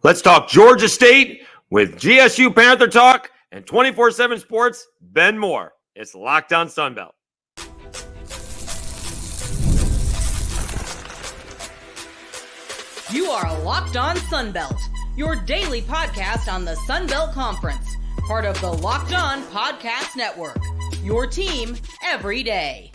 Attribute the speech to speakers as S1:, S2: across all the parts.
S1: Let's talk Georgia State with GSU Panther Talk and 24/7 Sports, Ben Moore. It's Locked On Sunbelt.
S2: You are Locked On Sunbelt, your daily podcast on the Sunbelt Conference, part of the Locked On Podcast Network, your team every day.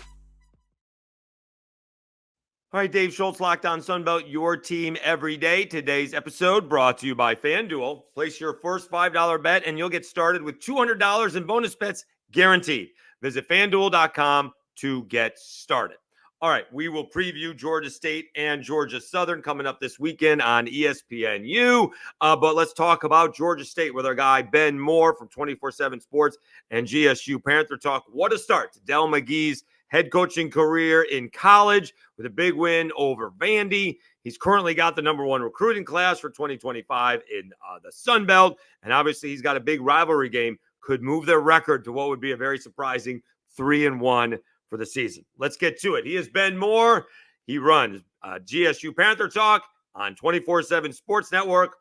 S1: All right, Dave Schultz, Locked On Sunbelt, your team every day. Today's episode brought to you by FanDuel. Place your first $5 bet and you'll get started with $200 in bonus bets guaranteed. Visit FanDuel.com to get started. All right, we will preview Georgia State and Georgia Southern coming up this weekend on ESPNU. But let's talk about Georgia State with our guy Ben Moore from 24/7 Sports and GSU Panther Talk. What a start to Dell McGee's head coaching career in college with a big win over Vandy. He's currently got the number one recruiting class for 2025 in the Sun Belt. And obviously he's got a big rivalry game. Could move their record to what would be a very surprising 3-1 for the season. Let's get to it. He is Ben Moore. He runs GSU Panther Talk on 24/7 Sports Network.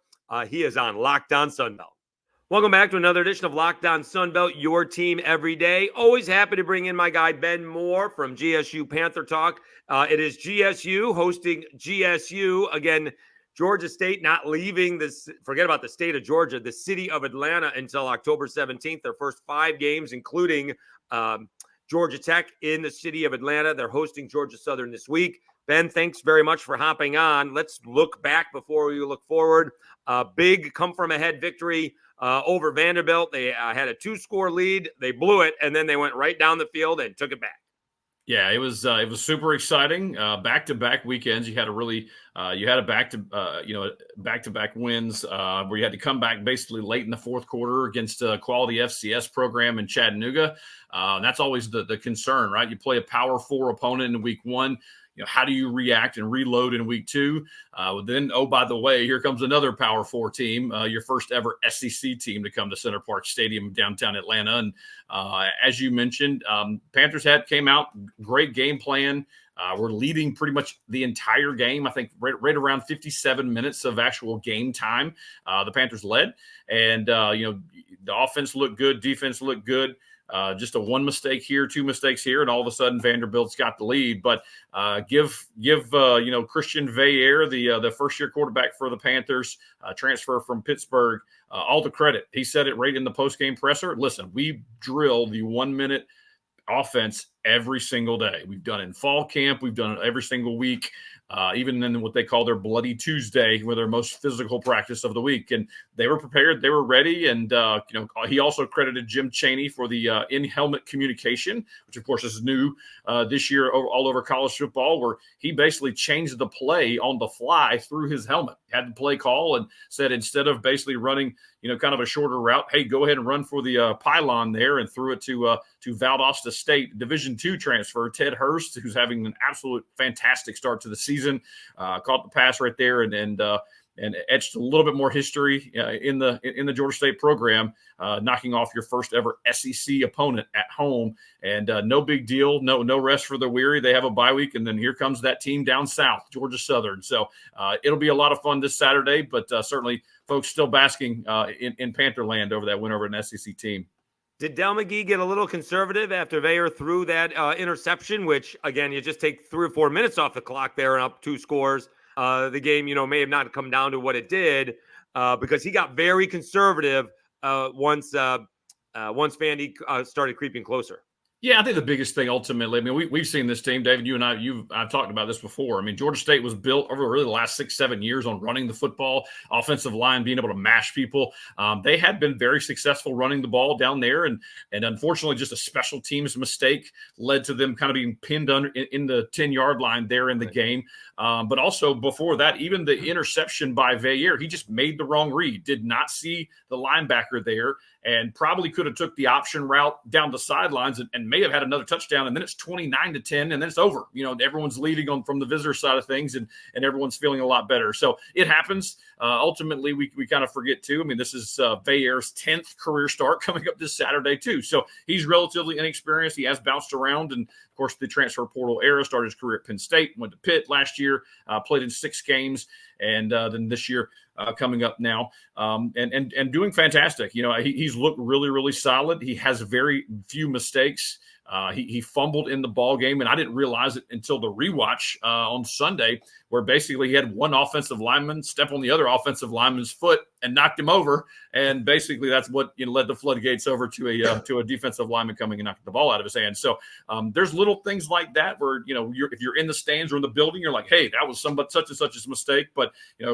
S1: He is on Locked On Sunbelt. Welcome back to another edition of Locked On Sunbelt, your team every day. Always happy to bring in my guy, Ben Moore from GSU Panther Talk. It is GSU hosting GSU. Again, Georgia State not leaving this, forget about the state of Georgia, the city of Atlanta until October 17th. Their first 5 games, including Georgia Tech in the city of Atlanta. They're hosting Georgia Southern this week. Ben, thanks very much for hopping on. Let's look back before we look forward. Big come-from-ahead victory over Vanderbilt. They had a 2-score lead. They blew it, and then they went right down the field and took it back.
S3: Yeah, it was super exciting. Back-to-back weekends. You had back-to-back wins where you had to come back basically late in the fourth quarter against a quality FCS program in Chattanooga. That's always the concern, right? You play a Power 4 opponent in week 1. How do you react and reload in week 2? Then, oh, by the way, here comes another Power 4 team, your first ever SEC team to come to Center Parc Stadium, downtown Atlanta. And as you mentioned, Panthers came out, great game plan. We're leading pretty much the entire game. I think right around 57 minutes of actual game time. The Panthers led, and the offense looked good, defense looked good. Just a 1 mistake here, 2 mistakes here, and all of a sudden Vanderbilt's got the lead. But give Christian Veilleux, the first-year quarterback for the Panthers, transfer from Pittsburgh, all the credit. He said it right in the post-game presser. Listen, we drill the 1-minute offense every single day. We've done it in fall camp. We've done it every single week, even in what they call their Bloody Tuesday, where their most physical practice of the week. And they were prepared. They were ready. And, he also credited Jim Chaney for the in-helmet communication, which, of course, is new this year all over college football, where he basically changed the play on the fly through his helmet. Had the play call and said instead of basically running, kind of a shorter route, hey, go ahead and run for the pylon there, and threw it to Valdosta State Division II transfer Ted Hurst, who's having an absolute fantastic start to the season. Caught the pass right there and etched a little bit more history in the Georgia State program, knocking off your first ever SEC opponent at home. And no big deal, no rest for the weary. They have a bye week, and then here comes that team down south, Georgia Southern. So it'll be a lot of fun this Saturday, but certainly folks still basking in Pantherland over that win over an SEC team.
S1: Did Dell McGee get a little conservative after Veilleux threw that interception, which, again, you just take 3 or 4 minutes off the clock there and up 2 scores? The game, may have not come down to what it did because he got very conservative once Vandy started creeping closer.
S3: Yeah, I think the biggest thing ultimately, we've seen this team, David, you and I've talked about this before. Georgia State was built over really the last 6-7 years on running the football, offensive line, being able to mash people. They had been very successful running the ball down there, and unfortunately just a special teams mistake led to them kind of being pinned in the 10-yard line there in the game. But also before that, even the interception by Veilleux, he just made the wrong read, did not see the linebacker there, and probably could have took the option route down the sidelines and may have had another touchdown. And then it's 29-10, and then it's over. Everyone's leaving from the visitor side of things, and everyone's feeling a lot better. So it happens. ultimately, we kind of forget too. I mean, this is Vair's 10th career start coming up this Saturday too. So he's relatively inexperienced. He has bounced around, and of course, the transfer portal era. Started his career at Penn State, went to Pitt last year, played in 6 games, and then this year coming up now, and doing fantastic. You know, he's looked really, really solid. He has very few mistakes. He fumbled in the ball game, and I didn't realize it until the rewatch on Sunday, where basically he had one offensive lineman step on the other offensive lineman's foot and knocked him over, and basically that's what led the floodgates over to a defensive lineman coming and knocking the ball out of his hand. So there's little things like that where if you're in the stands or in the building, you're like, hey, that was such and such a mistake. But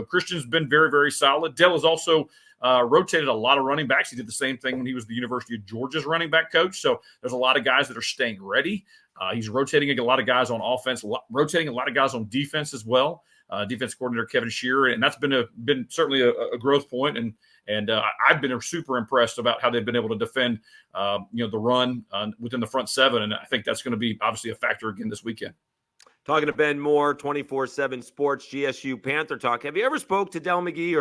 S3: Christian's been very, very solid. Dell is also rotated a lot of running backs. He did the same thing when he was the University of Georgia's running back coach. So there's a lot of guys that are staying ready. He's rotating a lot of guys on offense, rotating a lot of guys on defense as well. Defense coordinator Kevin Shearer, and that's been certainly a growth point. And I've been super impressed about how they've been able to defend the run within the front 7, and I think that's going to be obviously a factor again this weekend.
S1: Talking to Ben Moore, 24/7 Sports, GSU Panther Talk. Have you ever spoke to Dell McGee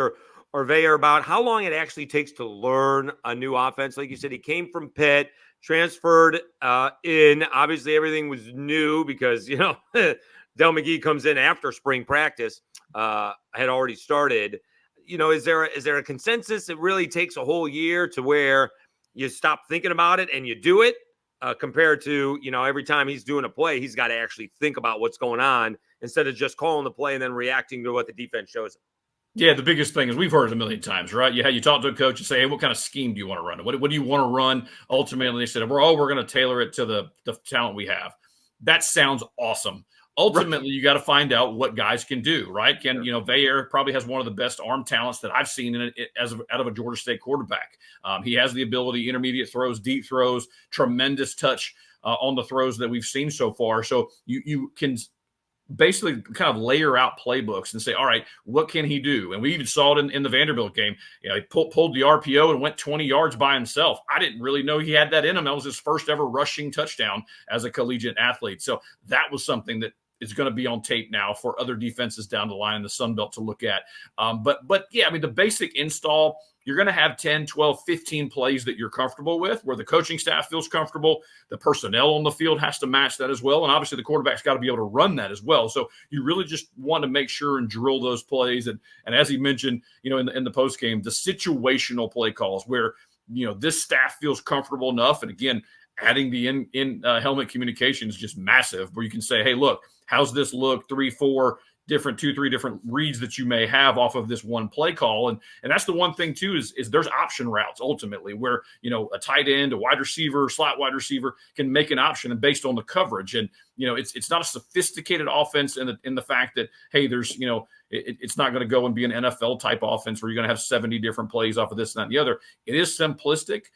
S1: or Vair about how long it actually takes to learn a new offense? Like you said, he came from Pitt, transferred in. Obviously, everything was new because, Dell McGee comes in after spring practice had already started. Is there a consensus? It really takes a whole year to where you stop thinking about it and you do it compared to, every time he's doing a play, he's got to actually think about what's going on instead of just calling the play and then reacting to what the defense shows him.
S3: Yeah, the biggest thing is we've heard it a million times, right? You talk to a coach and say, hey, what kind of scheme do you want to run? What do you want to run? Ultimately, they said, we're going to tailor it to the talent we have. That sounds awesome. Ultimately, you got to find out what guys can do, right? Vair probably has one of the best arm talents that I've seen out of a Georgia State quarterback. He has the ability, intermediate throws, deep throws, tremendous touch on the throws that we've seen so far. So you can basically kind of layer out playbooks and say, all right, what can he do? And we even saw it in the Vanderbilt game. He pulled the RPO and went 20 yards by himself. I didn't really know he had that in him. That was his first ever rushing touchdown as a collegiate athlete. So that was something that is going to be on tape now for other defenses down the line in the Sun Belt to look at. But yeah, I mean, the basic install, you're going to have 10, 12, 15 plays that you're comfortable with, where the coaching staff feels comfortable. The personnel on the field has to match that as well. And obviously the quarterback's got to be able to run that as well. So you really just want to make sure and drill those plays. And as he mentioned, in the post game, the situational play calls where, this staff feels comfortable enough. And again, adding the in helmet communication is just massive, where you can say, hey, look, how's this look? 3, 4 different 2, 3 different reads that you may have off of this one play call. And that's the one thing too, is there's option routes ultimately where, a tight end, a wide receiver, slot wide receiver can make an option and based on the coverage. And, it's not a sophisticated offense in the fact that, hey, there's, it's not going to go and be an NFL type offense where you're going to have 70 different plays off of this and that and the other. It is simplistic.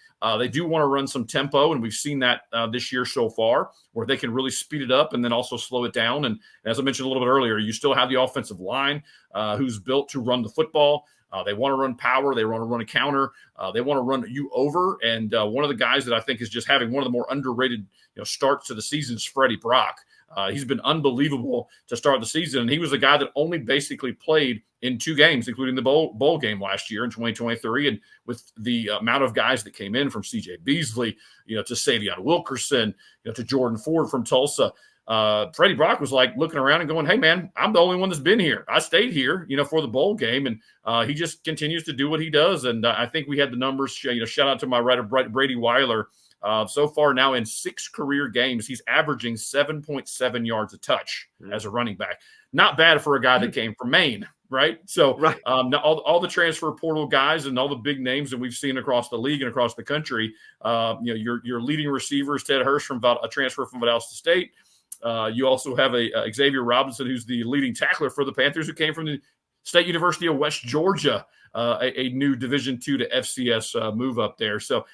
S3: They do want to run some tempo, and we've seen that this year so far, where they can really speed it up and then also slow it down. And as I mentioned a little bit earlier, you still have the offensive line who's built to run the football. They want to run power. They want to run a counter. They want to run you over. And one of the guys that I think is just having one of the more underrated starts to the season is Freddie Brock. He's been unbelievable to start the season. And he was a guy that only basically played in 2 games, including the bowl game last year in 2023. And with the amount of guys that came in from C.J. Beasley, to Savion Wilkerson, to Jordan Ford from Tulsa, Freddie Brock was like looking around and going, hey, man, I'm the only one that's been here. I stayed here, for the bowl game. And he just continues to do what he does. And I think we had the numbers, shout out to my writer, Brady Weiler. So far now in 6 career games, he's averaging 7.7 yards a touch as a running back. Not bad for a guy that came from Maine, right? So
S1: right.
S3: Now all the transfer portal guys and all the big names that we've seen across the league and across the country, your leading receiver is Ted Hurst from a transfer from Valdosta State. You also have a Xavier Robinson, who's the leading tackler for the Panthers, who came from the State University of West Georgia, a new Division II to FCS move up there. So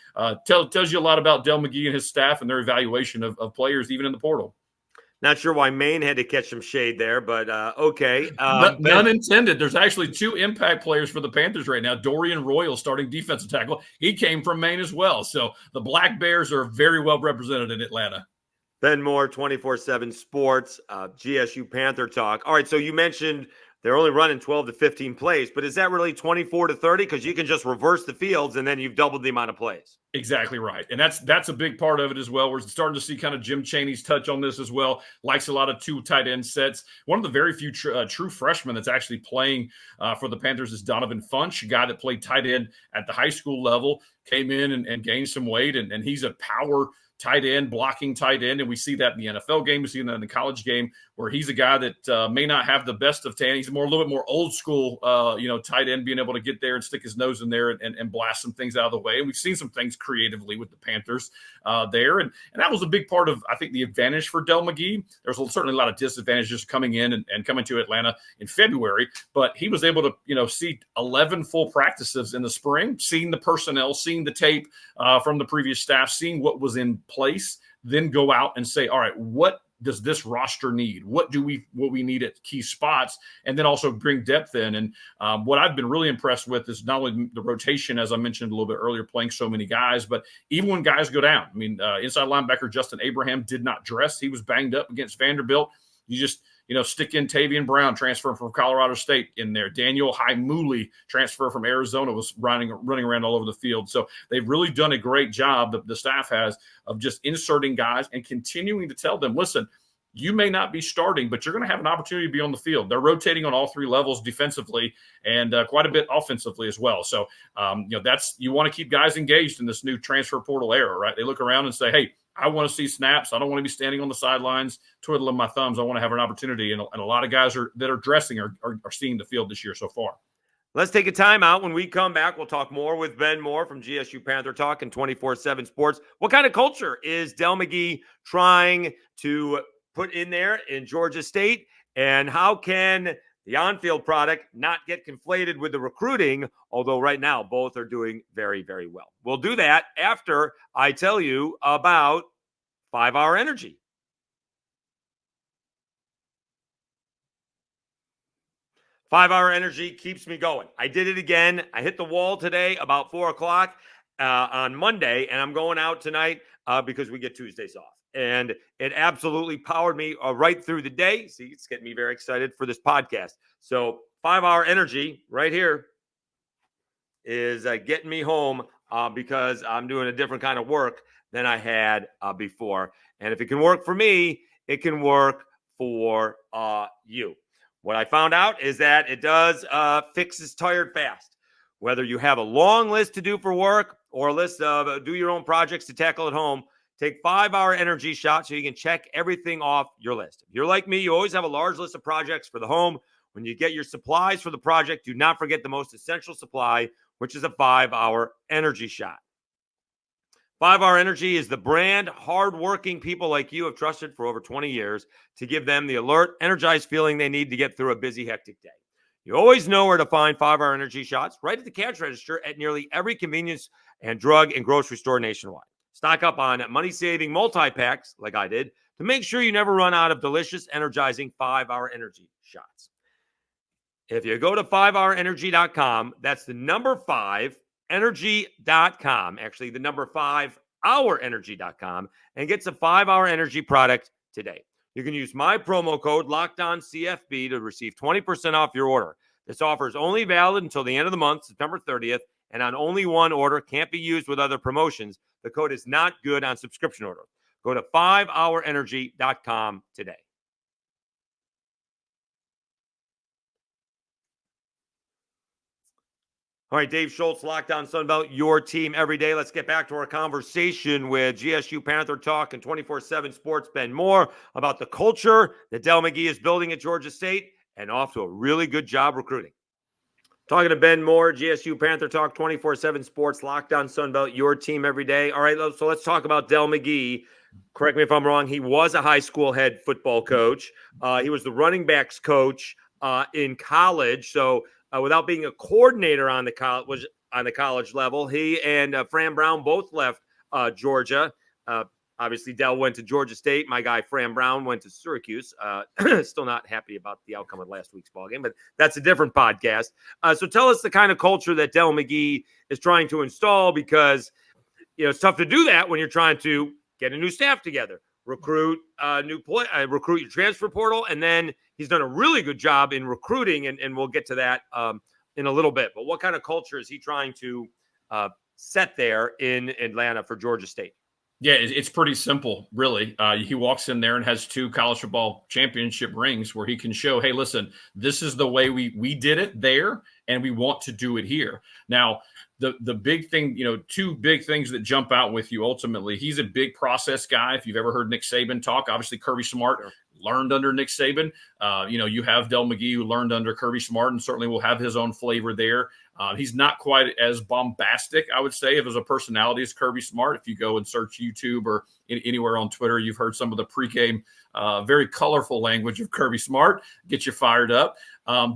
S3: tells you a lot about Dell McGee and his staff and their evaluation of players, even in the portal.
S1: Not sure why Maine had to catch some shade there, but okay.
S3: None intended. There's actually 2 impact players for the Panthers right now. Dorian Royal, starting defensive tackle. He came from Maine as well. So the Black Bears are very well represented in Atlanta.
S1: Ben Moore, 24/7 Sports, GSU Panther Talk. All right, so you mentioned they're only running 12 to 15 plays, but is that really 24 to 30? Because you can just reverse the fields and then you've doubled the amount of plays.
S3: Exactly right. And that's a big part of it as well. We're starting to see kind of Jim Chaney's touch on this as well. Likes a lot of 2 tight end sets. One of the very few true freshmen that's actually playing for the Panthers is Donovan Funch, a guy that played tight end at the high school level, came in and gained some weight, and he's a power tight end, blocking tight end, and we see that in the NFL game. We see that in the college game, where he's a guy that may not have the best of talent. He's a little bit more old school, tight end, being able to get there and stick his nose in there and blast some things out of the way. And we've seen some things creatively with the Panthers there, and that was a big part of, I think, the advantage for Dell McGee. There's certainly a lot of disadvantages coming in and coming to Atlanta in February, but he was able to see 11 full practices in the spring, seeing the personnel, seeing the tape from the previous staff, seeing what was in place, then go out and say, all right, what does this roster need? What we need at key spots? And then also bring depth in. And what I've been really impressed with is not only the rotation, as I mentioned a little bit earlier, playing so many guys, but even when guys go down. I mean, inside linebacker Justin Abraham did not dress. He was banged up against Vanderbilt. You just stick in Tavian Brown, transfer from Colorado State in there. Daniel Haimuli, transfer from Arizona, was running around all over the field. So they've really done a great job, the staff has, of just inserting guys and continuing to tell them, listen, you may not be starting, but you're going to have an opportunity to be on the field. They're rotating on all 3 levels defensively and quite a bit offensively as well. So, you want to keep guys engaged in this new transfer portal era, right? They look around and say, hey, I want to see snaps. I don't want to be standing on the sidelines twiddling my thumbs. I want to have an opportunity. And a lot of guys that are dressing are seeing the field this year so far.
S1: Let's take a timeout. When we come back, we'll talk more with Ben Moore from GSU Panther Talk and 24/7 Sports. What kind of culture is Dell McGee trying to put in there in Georgia State? And how can the on-field product not get conflated with the recruiting, although right now both are doing very, very well. We'll do that after I tell you about 5 Hour Energy. 5 Hour Energy keeps me going. I did it again. I hit the wall today about 4 o'clock on Monday, and I'm going out tonight because we get Tuesdays off. And it absolutely powered me right through the day. See, it's getting me very excited for this podcast. So 5 Hour Energy right here is getting me home because I'm doing a different kind of work than I had before. And if it can work for me, it can work for you. What I found out is that it does fixes tired fast. Whether you have a long list to do for work or a list of do your own projects to tackle at home, take 5 Hour Energy Shot so you can check everything off your list. If you're like me, you always have a large list of projects for the home. When you get your supplies for the project, do not forget the most essential supply, which is a 5 Hour Energy Shot. 5 Hour Energy is the brand hardworking people like you have trusted for over 20 years to give them the alert, energized feeling they need to get through a busy, hectic day. You always know where to find 5 Hour Energy Shots, right at the cash register at nearly every convenience and drug and grocery store nationwide. Stock up on money-saving multi-packs, like I did, to make sure you never run out of delicious, energizing 5 Hour Energy Shots. If you go to 5hourenergy.com, that's the number 5, energy.com, actually the number 5hourenergy.com, and get some 5 Hour Energy product today. You can use my promo code LOCKEDONCFB to receive 20% off your order. This offer is only valid until the end of the month, September 30th, and on only one order, can't be used with other promotions. The code is not good on subscription order. Go to 5hourenergy.com today. All right, Dave Schultz, Lockdown Sunbelt, your team every day. Let's get back to our conversation with GSU Panther Talk and 24/7 Sports Ben Moore about the culture that Dell McGee is building at Georgia State and off to a really good job recruiting. Talking to Ben Moore, GSU Panther Talk, 24/7 Sports, Lockdown Sunbelt, your team every day. All right, so let's talk about Dell McGee. Correct me if I'm wrong. He was a high school head football coach. He was the running backs coach in college. So without being a coordinator on the college level, he and Fran Brown both left Georgia. Obviously, Dell went to Georgia State. My guy, Fran Brown, went to Syracuse. Still not happy about the outcome of last week's ballgame, but that's a different podcast. So tell us the kind of culture that Dell McGee is trying to install, because it's tough to do that when you're trying to get a new staff together, recruit recruit your transfer portal, and then he's done a really good job in recruiting, and we'll get to that in a little bit. But what kind of culture is he trying to set there in Atlanta for Georgia State?
S3: Yeah, it's pretty simple, really. He walks in there and has 2 college football championship rings where he can show, hey, listen, this is the way we did it there, and we want to do it here. Now, the big thing, 2 big things that jump out with you ultimately, he's a big process guy. If you've ever heard Nick Saban talk, obviously Kirby Smart learned under Nick Saban. You have Dell McGee who learned under Kirby Smart and certainly will have his own flavor there. He's not quite as bombastic, I would say, as a personality as Kirby Smart. If you go and search YouTube or anywhere on Twitter, you've heard some of the pregame, very colorful language of Kirby Smart. Get you fired up.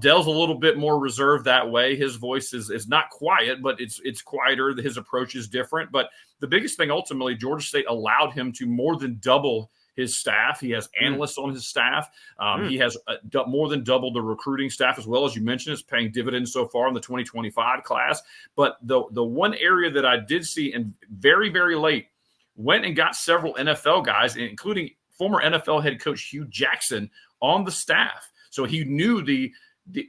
S3: Dell's a little bit more reserved that way. His voice is not quiet, but it's quieter. His approach is different. But the biggest thing, ultimately, Georgia State allowed him to more than double his staff. He has analysts on his staff. He has more than doubled the recruiting staff, as well as you mentioned, is paying dividends so far in the 2025 class. But the one area that I did see, and very, very late, went and got several NFL guys, including former NFL head coach Hugh Jackson, on the staff. So he knew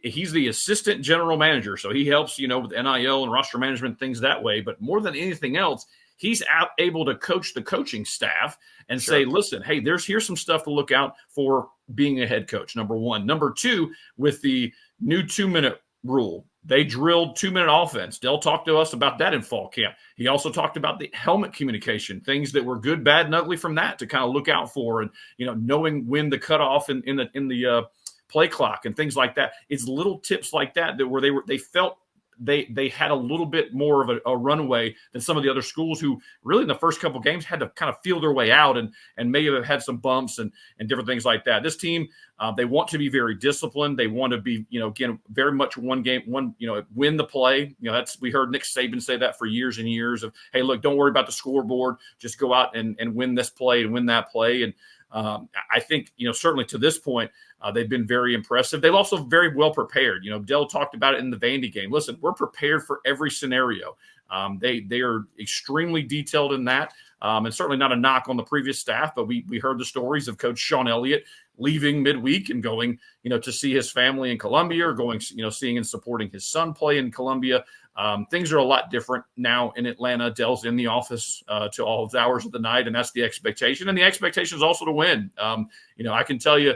S3: he's the assistant general manager. So he helps, with NIL and roster management, things that way. But more than anything else, he's able to coach the coaching staff and say, listen, hey, here's some stuff to look out for being a head coach, number one. Number two, with the new 2-minute rule, they drilled 2-minute offense. Dell talked to us about that in fall camp. He also talked about the helmet communication, things that were good, bad, and ugly from that to kind of look out for, and knowing when the cutoff in the play clock and things like that. It's little tips like that where they felt they had a little bit more of a runway than some of the other schools who really in the first couple of games had to kind of feel their way out and may have had some bumps and different things like that. This team, they want to be very disciplined. They want to be, again, very much win the play. We heard Nick Saban say that for years and years of, hey, look, don't worry about the scoreboard. Just go out and win this play and win that play. And I think, certainly to this point, they've been very impressive. They've also very well prepared. Dell talked about it in the Vandy game. Listen, we're prepared for every scenario. They are extremely detailed in that, and certainly not a knock on the previous staff, but we heard the stories of Coach Sean Elliott leaving midweek and going, to see his family in Columbia, or going, seeing and supporting his son play in Columbia. Things are a lot different now in Atlanta. Dell's in the office to all hours of the night, and that's the expectation. And the expectation is also to win. I can tell you,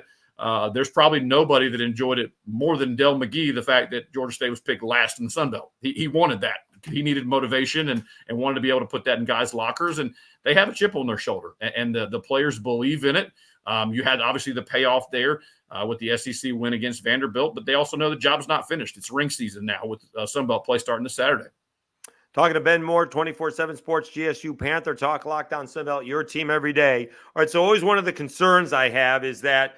S3: there's probably nobody that enjoyed it more than Dell McGee, the fact that Georgia State was picked last in the Sun Belt. He wanted that. He needed motivation and wanted to be able to put that in guys' lockers, and they have a chip on their shoulder, and the players believe in it. You had obviously the payoff there with the SEC win against Vanderbilt, but they also know the job's not finished. It's ring season now with Sun Belt play starting this Saturday.
S1: Talking to Ben Moore, 24/7 Sports, GSU Panther Talk, Lockdown Sunbelt, your team every day. All right, so always one of the concerns I have is that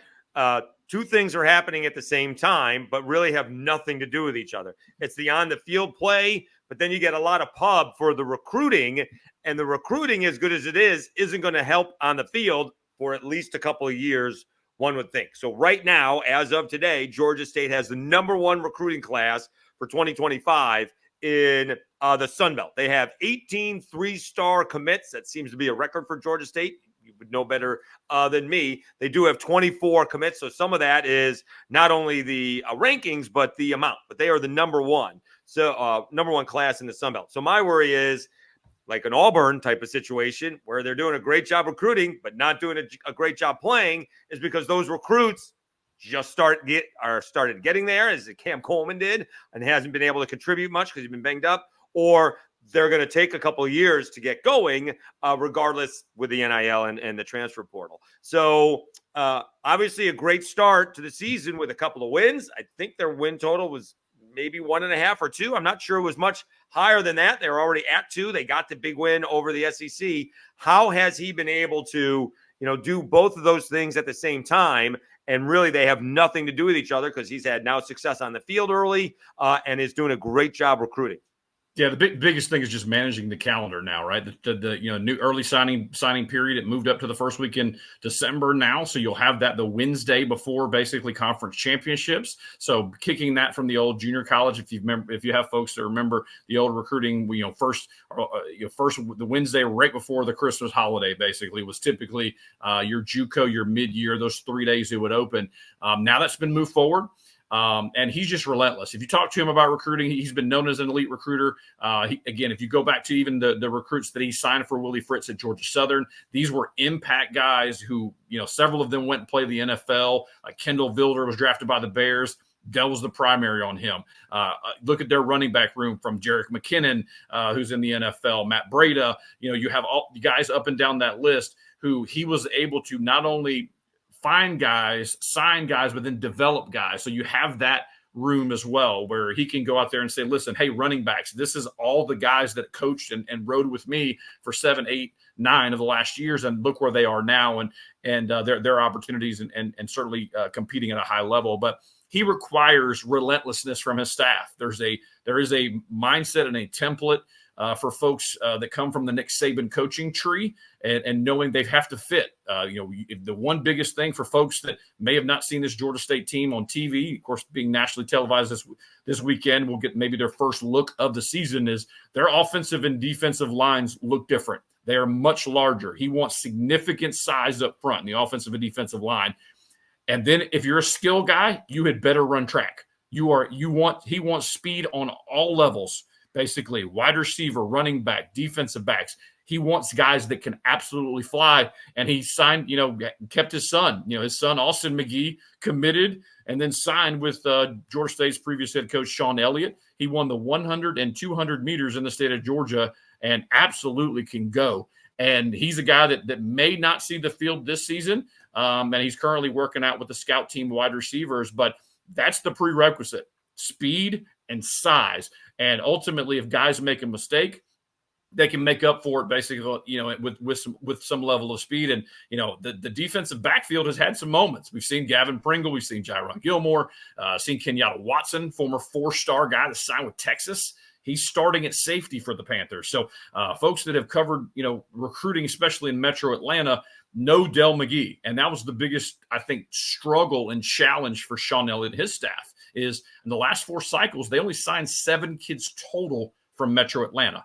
S1: two things are happening at the same time, but really have nothing to do with each other. It's the on-the-field play, but then you get a lot of pub for the recruiting, and the recruiting, as good as it is, isn't going to help on the field for at least a couple of years, one would think. So right now, as of today, Georgia State has the number 1 recruiting class for 2025 in the Sun Belt. They have 18 3-star commits. That seems to be a record for Georgia State. You would know better than me. They do have 24 commits, so some of that is not only the rankings, but the amount. But they are the number 1. So number 1 class in the Sun Belt. So my worry is like an Auburn type of situation where they're doing a great job recruiting, but not doing a great job playing, is because those recruits just started getting there, as Cam Coleman did, and hasn't been able to contribute much because he's been banged up, or they're going to take a couple of years to get going, regardless with the NIL and the transfer portal. So obviously a great start to the season with a couple of wins. I think their win total was maybe 1.5 or 2. I'm not sure it was much higher than that. They were already at 2. They got the big win over the SEC. How has he been able to, do both of those things at the same time? And really, they have nothing to do with each other because he's had now success on the field early and is doing a great job recruiting.
S3: Yeah, the biggest thing is just managing the calendar now, right? The new early signing period, it moved up to the first week in December now, so you'll have that the Wednesday before basically conference championships. So kicking that from the old junior college, if you have folks that remember the old recruiting, first the Wednesday right before the Christmas holiday basically was typically your JUCO, your mid-year, those 3 days it would open. Now that's been moved forward. And he's just relentless. If you talk to him about recruiting, he's been known as an elite recruiter. Again, if you go back to even the recruits that he signed for Willie Fritz at Georgia Southern, these were impact guys who, several of them went and played the NFL. Like Kendall Vilder was drafted by the Bears. Dell was the primary on him. Look at their running back room from Jerick McKinnon, who's in the NFL, Matt Breida. You have all the guys up and down that list who he was able to not only find guys, sign guys, but then develop guys. So you have that room as well where he can go out there and say, listen, hey, running backs, this is all the guys that coached and rode with me for 7, 8, 9 of the last years, and look where they are now and their opportunities and certainly competing at a high level. But he requires relentlessness from his staff. There is a mindset and a template for folks that come from the Nick Saban coaching tree and knowing they have to fit. The one biggest thing for folks that may have not seen this Georgia State team on TV, of course, being nationally televised this weekend, we'll get maybe their first look of the season, is their offensive and defensive lines look different. They are much larger. He wants significant size up front in the offensive and defensive line. And then if you're a skill guy, you had better run track. He wants speed on all levels. Basically, wide receiver, running back, defensive backs. He wants guys that can absolutely fly. And he signed, kept his son. His son, Austin McGee, committed and then signed with Georgia State's previous head coach, Sean Elliott. He won the 100 and 200 meters in the state of Georgia and absolutely can go. And he's a guy that may not see the field this season. And he's currently working out with the scout team wide receivers. But that's the prerequisite: speed and size. And ultimately, if guys make a mistake, they can make up for it basically, with some level of speed. And, the defensive backfield has had some moments. We've seen Gavin Pringle. We've seen Jaron Gilmore, seen Kenyatta Watson, former 4-star guy that signed with Texas. He's starting at safety for the Panthers. So folks that have covered, recruiting, especially in Metro Atlanta, know Dell McGee. And that was the biggest, I think, struggle and challenge for Sean Elliott and his staff is in the last 4 cycles, they only signed 7 kids total from Metro Atlanta.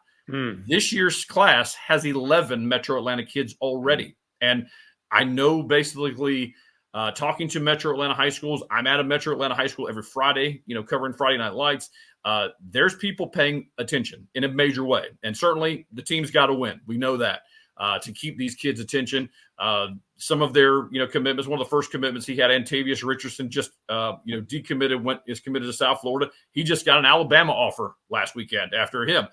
S3: This year's class has 11 Metro Atlanta kids already. And I know basically talking to Metro Atlanta high schools, I'm at a Metro Atlanta high school every Friday, covering Friday Night Lights. There's people paying attention in a major way. And certainly the team's got to win. We know that. To keep these kids' attention. Some of their, commitments. One of the first commitments he had, Antavius Richardson, just decommitted, is committed to South Florida. He just got an Alabama offer last weekend after him.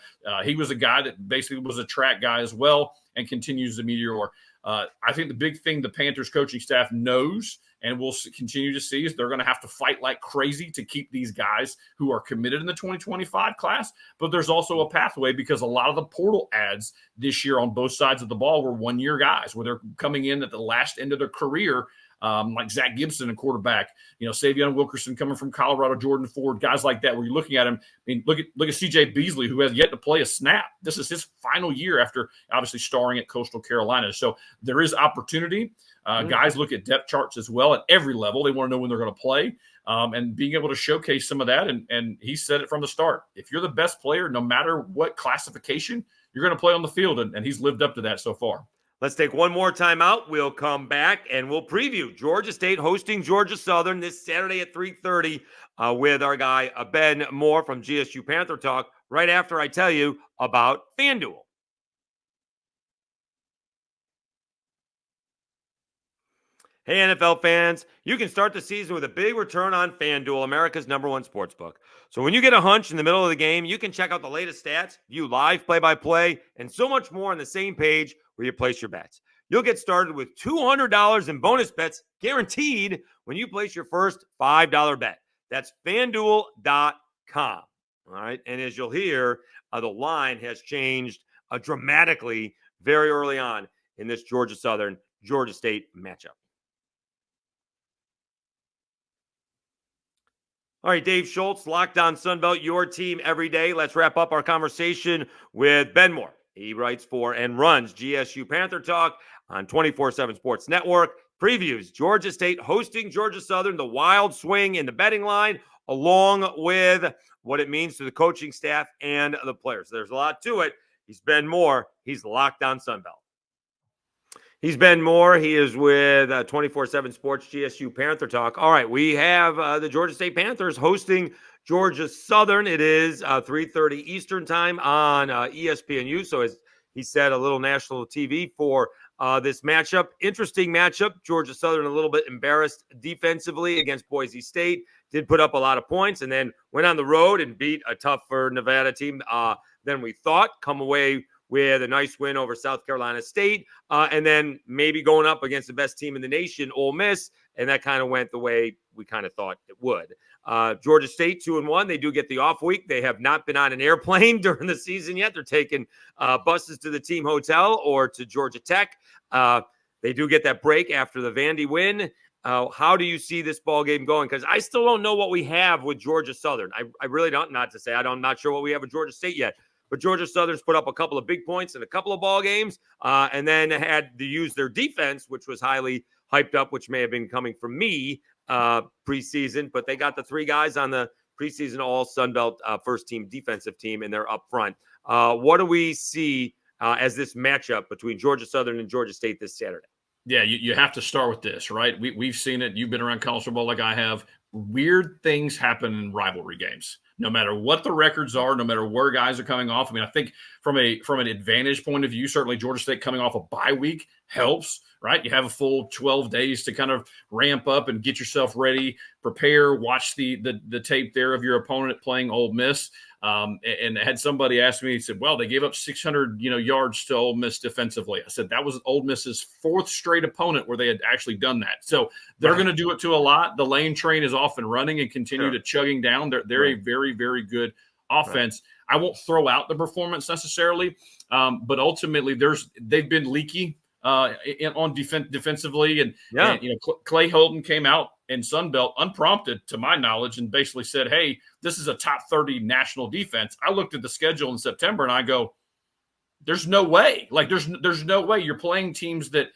S3: He was a guy that basically was a track guy as well and continues the meteor. I think the big thing the Panthers coaching staff knows and we'll continue to see is they're going to have to fight like crazy to keep these guys who are committed in the 2025 class. But there's also a pathway because a lot of the portal ads this year on both sides of the ball were 1-year guys where they're coming in at the last end of their career. Like Zach Gibson, a quarterback, Savion Wilkerson coming from Colorado, Jordan Ford, guys like that, where you're looking at him. I mean, look at CJ Beasley, who has yet to play a snap. This is his final year after obviously starring at Coastal Carolina. So there is opportunity. Guys look at depth charts as well at every level. They want to know when they're going to play and being able to showcase some of that. And he said it from the start. If you're the best player, no matter what classification, you're going to play on the field. And he's lived up to that so far.
S1: Let's take one more time out. We'll come back and we'll preview Georgia State hosting Georgia Southern this Saturday at 3:30 with our guy Ben Moore from GSU Panther Talk right after I tell you about FanDuel. Hey, NFL fans, you can start the season with a big return on FanDuel, America's #1 sportsbook. So when you get a hunch in the middle of the game, you can check out the latest stats, view live play-by-play, and so much more on the same page where you place your bets. You'll get started with $200 in bonus bets guaranteed when you place your first $5 bet. That's FanDuel.com. All right, and as you'll hear, the line has changed dramatically very early on in this Georgia Southern, Georgia State matchup. All right, Dave Schultz, Locked On Sunbelt, your team every day. Let's wrap up our conversation with Ben Moore. He writes for and runs GSU Panther Talk on 24/7 Sports Network. Previews Georgia State hosting Georgia Southern, the wild swing in the betting line, along with what it means to the coaching staff and the players. There's a lot to it. He's Ben Moore. He's Locked On Sunbelt. He's Ben Moore. He is with 24/7 Sports GSU Panther Talk. All right, we have the Georgia State Panthers hosting Georgia Southern. It is 3:30 Eastern time on ESPNU. So as he said, a little national TV for this matchup. Interesting matchup. Georgia Southern a little bit embarrassed defensively against Boise State. Did put up a lot of points and then went on the road and beat a tougher Nevada team than we thought. Come away with a nice win over South Carolina State, and then maybe going up against the best team in the nation, Ole Miss, and that kind of went the way we kind of thought it would. Georgia State 2-1. They do get the off week. They have not been on an airplane during the season yet. They're taking buses to the team hotel or to Georgia Tech. They do get that break after the Vandy win. How do you see this ball game going? Because I still don't know what we have with Georgia Southern. I really don't. Not to say I'm not sure what we have with Georgia State yet. But Georgia Southern's put up a couple of big points in a couple of ball games, and then had to use their defense, which was highly hyped up, which may have been coming from me preseason. But they got the three guys on the preseason All Sunbelt first team defensive team, and they're up front. What do we see as this matchup between Georgia Southern and Georgia State this Saturday?
S3: Yeah, you have to start with this, right? We've seen it. You've been around college football like I have. Weird things happen in rivalry games. No matter what the records are, no matter where guys are coming off. I mean, I think from an advantage point of view, certainly Georgia State coming off a bye week helps, right? You have a full 12 days to kind of ramp up and get yourself ready, prepare, watch the tape there of your opponent playing Ole Miss. And had somebody ask me, he said, well, they gave up 600, yards to Ole Miss defensively. I said, that was Ole Miss's fourth straight opponent where they had actually done that. So they're going to do it to a lot. The lane train is off and running and continue to chugging down. They're a very, very good offense. I won't throw out the performance necessarily, but ultimately they've been leaky on defensively. And Clay Holden came out in Sunbelt unprompted, to my knowledge, and basically said, hey, this is a top 30 national defense. I looked at the schedule in September and I go, there's no way. Like there's no way you're playing teams that,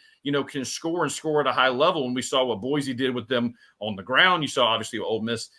S3: can score and score at a high level. And we saw what Boise did with them on the ground. You saw obviously Ole Miss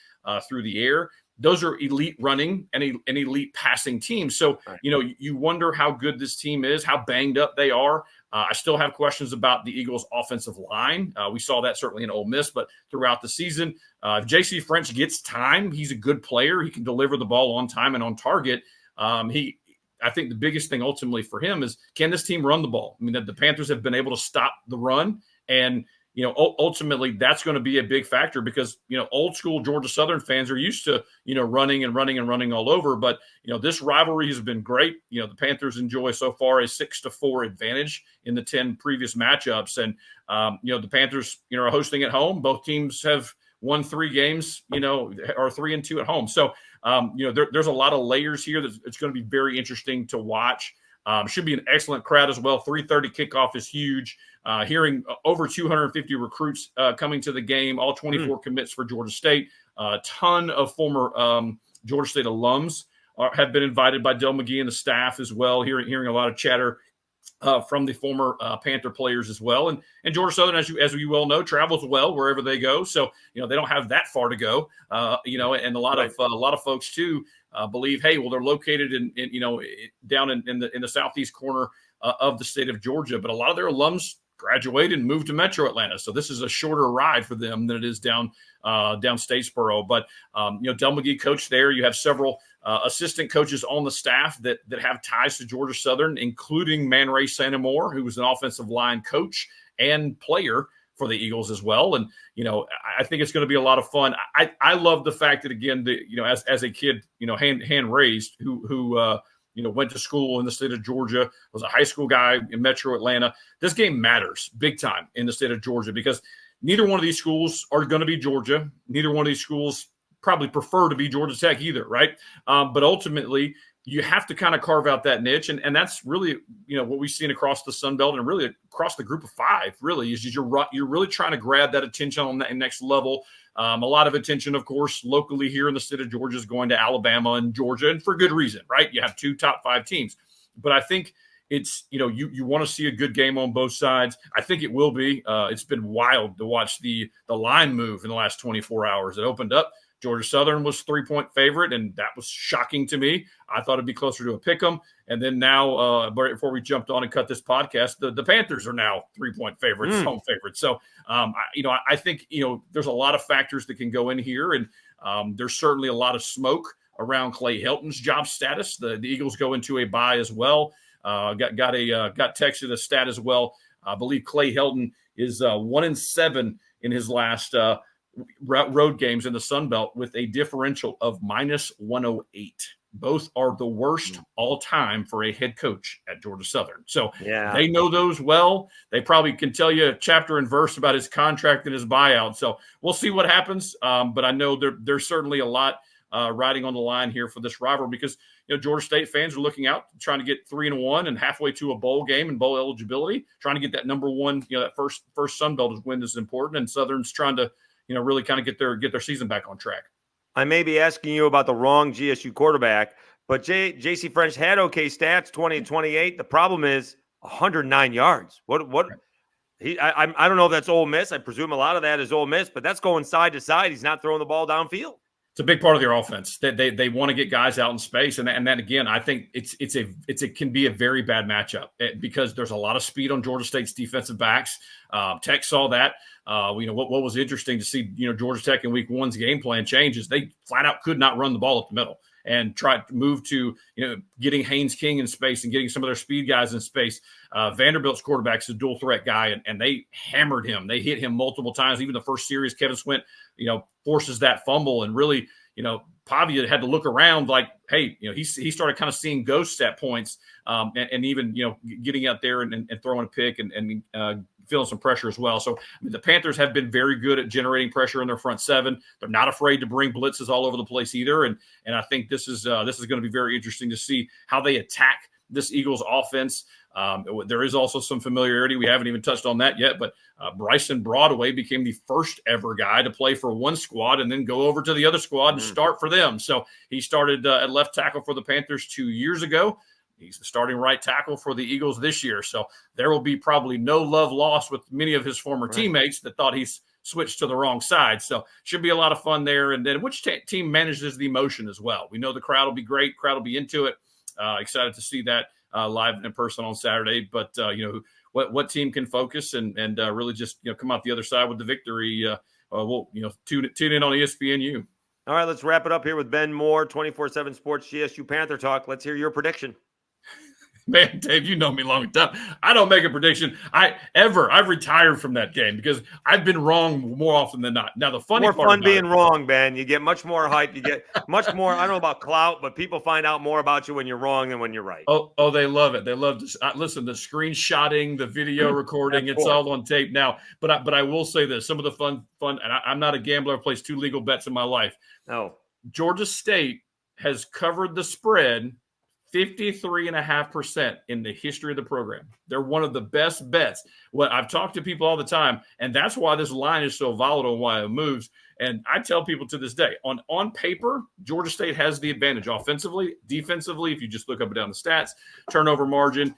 S3: through the air. Those are elite running and elite passing teams. So, you wonder how good this team is, how banged up they are. I still have questions about the Eagles' offensive line. We saw that certainly in Ole Miss, but throughout the season, if J.C. French gets time, he's a good player. He can deliver the ball on time and on target. I think the biggest thing ultimately for him is, can this team run the ball? I mean, the Panthers have been able to stop the run, and ultimately that's going to be a big factor because, old school Georgia Southern fans are used to, running and running and running all over. But, this rivalry has been great. The Panthers enjoy so far a 6-4 advantage in the 10 previous matchups. And, the Panthers, are hosting at home. Both teams have won 3 games, or 3-2 at home. So, there's a lot of layers here. It's going to be very interesting to watch. Should be an excellent crowd as well. 3:30 kickoff is huge. Hearing over 250 recruits coming to the game, all 24 commits for Georgia State. A ton of former Georgia State alums have been invited by Dell McGee and the staff as well. Hearing a lot of chatter from the former Panther players as well. And Georgia Southern, as you well know, travels well wherever they go. So, they don't have that far to go, and a lot of folks too believe, hey, well, they're located in down in the southeast corner of the state of Georgia, but a lot of their alums graduated and moved to Metro Atlanta. So this is a shorter ride for them than it is down Statesboro. But, Del McGee coached there. You have several assistant coaches on the staff that have ties to Georgia Southern, including Man Ray Santamore, who was an offensive line coach and player for the Eagles as well. And, I think it's going to be a lot of fun. I love the fact that, again, as a kid, hand raised who went to school in the state of Georgia, was a high school guy in Metro Atlanta. This game matters big time in the state of Georgia because neither one of these schools are going to be Georgia. Neither one of these schools probably prefer to be Georgia Tech either, right? But ultimately, you have to kind of carve out that niche. And that's really, what we've seen across the Sun Belt and really across the group of 5, really, is you're really trying to grab that attention on that next level. A lot of attention, of course, locally here in the state of Georgia is going to Alabama and Georgia, and for good reason, right? You have 2 top 5 teams. But I think it's, you want to see a good game on both sides. I think it will be. It's been wild to watch the line move in the last 24 hours. It opened up. Georgia Southern was 3-point favorite, and that was shocking to me. I thought it'd be closer to a pick 'em. And then now, before we jumped on and cut this podcast, the Panthers are now 3-point favorites, home favorites. So, I think, there's a lot of factors that can go in here, and there's certainly a lot of smoke around Clay Helton's job status. The Eagles go into a bye as well. Got texted a stat as well. I believe Clay Helton is 1-7 in his last road games in the Sun Belt with a differential of -108. Both are the worst all time for a head coach at Georgia Southern. So They know those well. They probably can tell you chapter and verse about his contract and his buyout. So we'll see what happens. But I know there's certainly a lot riding on the line here for this rivalry because Georgia State fans are looking out, trying to get 3-1 and halfway to a bowl game and bowl eligibility, trying to get that number one. That first Sun Belt win is important, and Southern's trying to really kind of get their season back on track.
S1: I may be asking you about the wrong GSU quarterback, but J.C. French had okay stats, 20 and 28. The problem is 109 yards. I don't know if that's Ole Miss. I presume a lot of that is Ole Miss, but that's going side to side. He's not throwing the ball downfield.
S3: It's a big part of their offense. They want to get guys out in space, and then again, I think it can be a very bad matchup because there's a lot of speed on Georgia State's defensive backs. Tech saw that. What was interesting to see, Georgia Tech in week 1's game plan changes. They flat out could not run the ball up the middle and try to move to, getting Haynes King in space and getting some of their speed guys in space. Vanderbilt's quarterback's a dual threat guy, and they hammered him. They hit him multiple times. Even the first series, Kevin Swint, forces that fumble, and really, Pavia had to look around like, hey, he started kind of seeing ghosts at points, and even, getting out there and throwing a pick and feeling some pressure as well. So the Panthers have been very good at generating pressure in their front seven. They're not afraid to bring blitzes all over the place either. And I think this is going to be very interesting to see how they attack this Eagles offense. There is also some familiarity. We haven't even touched on that yet, but Bryson Broadway became the first ever guy to play for one squad and then go over to the other squad and start for them. So he started at left tackle for the Panthers 2 years ago. He's the starting right tackle for the Eagles this year. So there will be probably no love lost with many of his former teammates that thought he's switched to the wrong side. So should be a lot of fun there. And then which team manages the emotion as well? We know the crowd will be great. Crowd will be into it. Excited to see that live and in person on Saturday. But, what team can focus and really just, come out the other side with the victory? We'll, tune in on ESPNU.
S1: All right, let's wrap it up here with Ben Moore, 24/7 Sports GSU Panther Talk. Let's hear your prediction.
S3: Man, Dave, you know me long enough. I don't make a prediction. I've retired from that game because I've been wrong more often than not. Now, the funny part
S1: fun being wrong, Ben. You get much more hype. You get much more, I don't know about clout, but people find out more about you when you're wrong than when you're right.
S3: Oh, they love it. They love to listen, the screenshotting, the video recording, it's all on tape now. But I will say this, some of the fun, and I'm not a gambler. I've placed 2 legal bets in my life.
S1: No.
S3: Georgia State has covered the spread 53.5% in the history of the program. They're one of the best bets. Well, I've talked to people all the time, and that's why this line is so volatile and why it moves. And I tell people to this day, on paper, Georgia State has the advantage offensively, defensively, if you just look up and down the stats, turnover margin,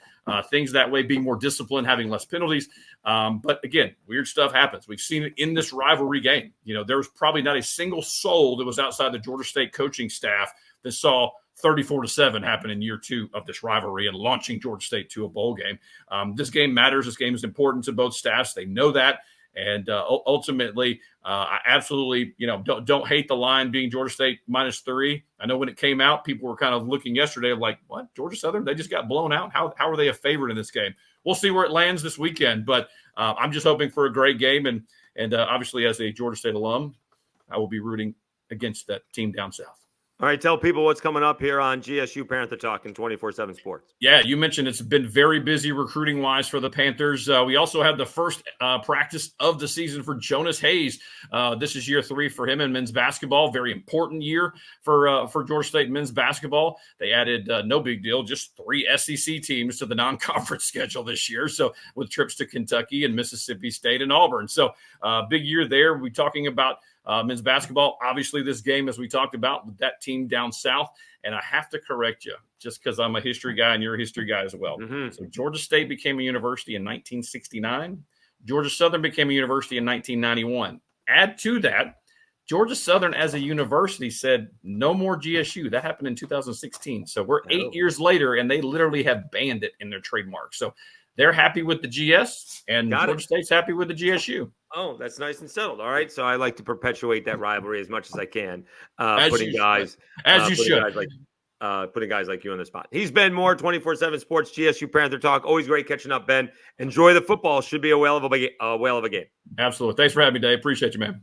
S3: things that way, being more disciplined, having less penalties. But again, weird stuff happens. We've seen it in this rivalry game. There was probably not a single soul that was outside the Georgia State coaching staff that saw 34-7 happen in year 2 of this rivalry and launching Georgia State to a bowl game. This game matters. This game is important to both staffs. They know that. And ultimately, I absolutely, don't hate the line being Georgia State -3. I know when it came out, people were kind of looking yesterday like, what, Georgia Southern? They just got blown out. How are they a favorite in this game? We'll see where it lands this weekend. But I'm just hoping for a great game. And obviously, as a Georgia State alum, I will be rooting against that team down south.
S1: All right, tell people what's coming up here on GSU Panther Talk and 24/7 Sports.
S3: Yeah, you mentioned it's been very busy recruiting-wise for the Panthers. We also had the first practice of the season for Jonas Hayes. This is year 3 for him in men's basketball. Very important year for Georgia State men's basketball. They added, no big deal, just 3 SEC teams to the non-conference schedule this year. So with trips to Kentucky and Mississippi State and Auburn. So big year there. We're talking about Men's basketball, obviously this game, as we talked about, with that team down south. And I have to correct you just because I'm a history guy and you're a history guy as well. So Georgia State became a university in 1969. Georgia Southern became a university in 1991. Add to that, Georgia Southern as a university said no more GSU. That happened in 2016. So we're 8 years later, and they literally have banned it in their trademark. So they're happy with the GS, and Georgia State's happy with the GSU.
S1: Oh, that's nice and settled. All right. So I like to perpetuate that rivalry as much as I can. Putting guys like you on the spot. He's Ben Moore, 24/7 Sports, GSU Panther Talk. Always great catching up, Ben. Enjoy the football. Should be a whale of a game.
S3: Absolutely. Thanks for having me, Dave. Appreciate you, man.